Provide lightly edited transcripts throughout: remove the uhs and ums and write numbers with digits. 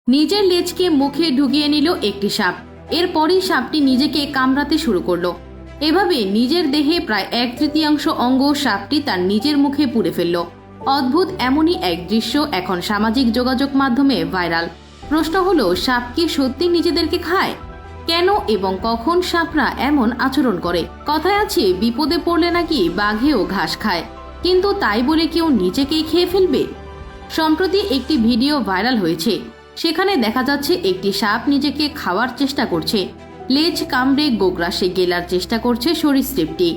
নিজের লেজকে মুখে ঢুকিয়ে নিল একটি সাপ। এরপরই সাপটি নিজেকে কামড়াতে শুরু করলো। এভাবে নিজের দেহে প্রায় 1/3 অঙ্গ সাপটি তার নিজের মুখে পুড়ে ফেলল। অদ্ভুত এমনই এক দৃশ্য এখন সামাজিক যোগাযোগ মাধ্যমে ভাইরাল। প্রশ্ন হলো, সাপ কি সত্যি নিজেদেরকে খায়? কেন এবং কখন সাপরা এমন আচরণ করে? কথায় আছে, বিপদে পড়লে নাকি বাঘেও ঘাস খায়, কিন্তু তাই বলে কেউ নিজেকেই খেয়ে ফেলবে? সম্প্রতি একটি ভিডিও ভাইরাল হয়েছে। সেখানে দেখা যাচ্ছে একটি সাপ নিজেকে খাওয়ার চেষ্টা করছে। লেজ কামড়ে গোগ্রাসে গেলার চেষ্টা করছে সরীসৃপটি।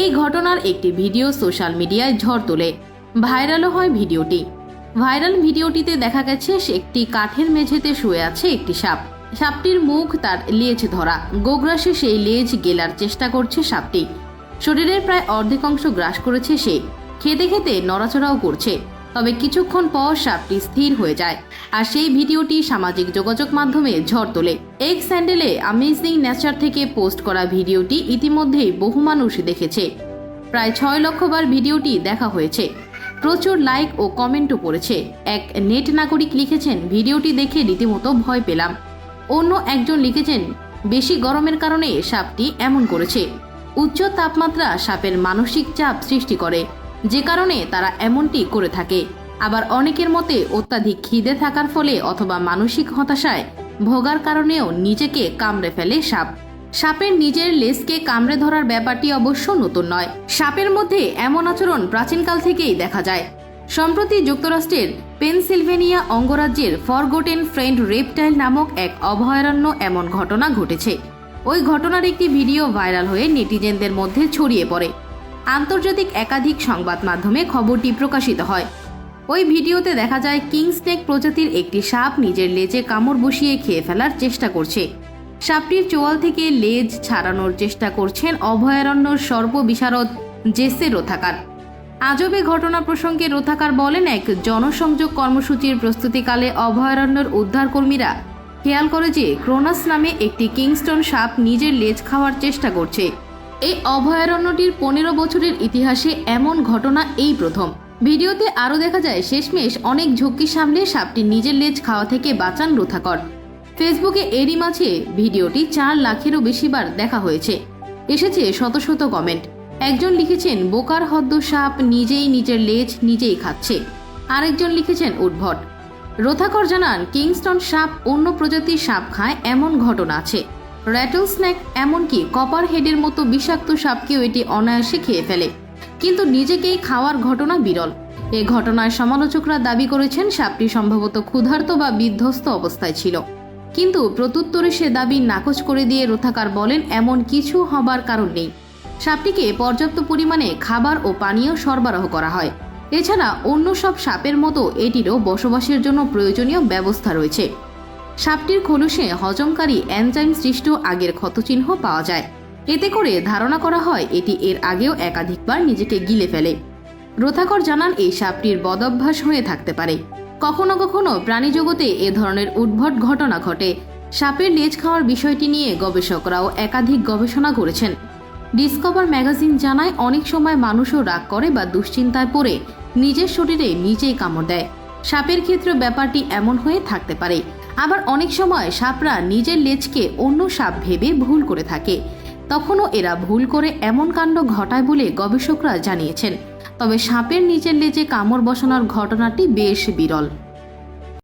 এই ঘটনার একটি ভিডিও সোশ্যাল মিডিয়ায় ঝড় তোলে। ভাইরালও হয় ভিডিওটি। ভাইরাল ভিডিওটিতে দেখা গেছে একটি কাঠের মেঝেতে শুয়ে আছে একটি সাপ। সাপটির মুখ তার লেজ ধরা, গোগ্রাসে সেই লেজ গেলার চেষ্টা করছে সাপটি। শরীরের প্রায় অর্ধেক অংশ গ্রাস করেছে সে। খেতে খেতে নড়াচড়াও করছে। তবে কিছুক্ষণ পর সাপটি স্থির হয়ে যায়। আর সেই ভিডিওটি সামাজিক যোগাযোগ মাধ্যমে ঝড় তোলে। এক্স হ্যান্ডেলে অ্যামেজিং নেচার থেকে পোস্ট করা ভিডিওটি ইতিমধ্যেই বহু মানুষ দেখেছে। প্রায় 6 লক্ষ বার ভিডিওটি দেখা হয়েছে। প্রচুর লাইক ও কমেন্টও পড়েছে। এক নেট নাগরিক লিখেছেন, ভিডিওটি দেখে রীতিমতো ভয় পেলাম। অন্য একজন লিখেছেন, বেশি গরমের কারণে সাপটি এমন করেছে। উচ্চ তাপমাত্রা সাপের মানসিক চাপ সৃষ্টি করে, যে কারণে তারা এমনটি করে থাকে। আবার অনেকের মতে অত্যাধিক খিদে থাকার ফলে অথবা মানসিক হতাশায় ভোগার কারণেও নিজেকে কামড়ে ফেলে সাপ। সাপের নিজের লেজকে কামড়ে ধরার ব্যাপারটি অবশ্য নতুন নয়। সাপের মধ্যে এমন আচরণ প্রাচীনকাল থেকেই দেখা যায়। সম্প্রতি যুক্তরাষ্ট্রের পেনসিলভেনিয়া অঙ্গরাজ্যের ফরগোটেন ফ্রেন্ড রেপটাইল নামক এক অভয়ারণ্য এমন ঘটনা ঘটেছে। ওই ঘটনার একটি ভিডিও ভাইরাল হয়ে নেটিজেনদের মধ্যে ছড়িয়ে পড়ে। আন্তর্জাতিক একাধিক সংবাদ মাধ্যমে খবরটি প্রকাশিত হয়। ওই ভিডিওতে দেখা যায় কিং স্নেক প্রজাতির একটি সাপ নিজের লেজে কামড় বসিয়ে খেয়ে ফেলার চেষ্টা করছে। সাপটির চোয়াল থেকে লেজ ছাড়ানোর চেষ্টা করছেন অভয়ারণ্যর সর্ববিশারদ জেসে রোথাকার। আজবে ঘটনা প্রসঙ্গে রোথাকার বলেন, এক জনসংযোগ কর্মসূচির প্রস্তুতিকালে অভয়ারণ্যের উদ্ধারকর্মীরা খেয়াল করে যে ক্রোনাস নামে একটি কিংস্টন সাপ নিজের লেজ খাওয়ার চেষ্টা করছে। এই অভয়ারণ্যটির 15 বছরের ইতিহাসে এমন ঘটনা এই প্রথম। ভিডিওতে আরও দেখা যায়, শেষমেশ অনেক ঝক্কি সামলে সাপটি নিজের লেজ খাওয়া থেকে বাঁচান রোথাকর। ফেসবুকে এরই মাঝে ভিডিওটি 4 লাখেরও বেশি বার দেখা হয়েছে। এসেছে শত শত কমেন্ট। একজন লিখেছেন, বোকার হদ্দ সাপ নিজেই নিজের লেজ নিজেই খাচ্ছে। আরেকজন লিখেছেন, উদ্ভট। রোথাকর জানান, কিংস্টন সাপ অন্য প্রজাতির সাপ খায় এমন ঘটনা আছে। র্যাটল স্নেক এমনকি কপার হেডের মতো বিষাক্ত সাপকেও এটি অনায়াসে খেয়ে ফেলে, কিন্তু নিজেকেই খাওয়ার ঘটনা বিরল। এ ঘটনায় সমালোচকরা দাবি করেছেন সাপটি সম্ভবত ক্ষুধার্ত বা বিধ্বস্ত অবস্থায় ছিল, কিন্তু প্রত্যুত্তরে সে দাবি নাকচ করে দিয়ে রোথাকার বলেন, এমন কিছু হবার কারণ নেই। সাপটিকে পর্যাপ্ত পরিমাণে খাবার ও পানীয় সরবরাহ করা হয়। এছাড়া অন্য সব সাপের মতো এটিরও বসবাসের জন্য প্রয়োজনীয় ব্যবস্থা রয়েছে। সাপটির খোলসে হজমকারী এনজাইম সৃষ্ট আগের ক্ষতচিহ্ন পাওয়া যায়। এতে করে ধারণা করা হয় এটি এর আগেও একাধিকবার নিজেকে গিলে ফেলে। রোথাকর জানান, এই সাপটির বদভ্যাস হয়ে থাকতে পারে। কখনো কখনো প্রাণীজগতে এ ধরনের উদ্ভট ঘটনা ঘটে। সাপের লেজ খাওয়ার বিষয়টি নিয়ে গবেষকরাও একাধিক গবেষণা করেছেন। ডিসকভার ম্যাগাজিন জানায়, অনেক সময় মানুষও রাগ করে বা দুশ্চিন্তায় পড়ে নিজের শরীরে নিজেই কামড় দেয়। সাপের ক্ষেত্রে ব্যাপারটি এমন হয়ে থাকতে পারে। আবার অনেক সময় সাপরা নিজের লেজকে অন্য সাপ ভেবে ভুল করে থাকে। তখনও এরা ভুল করে এমন কাণ্ড ঘটায় বলে গবেষকরা জানিয়েছেন। তবে সাপের নিজের লেজে কামড় বসানোর ঘটনাটি বেশ বিরল।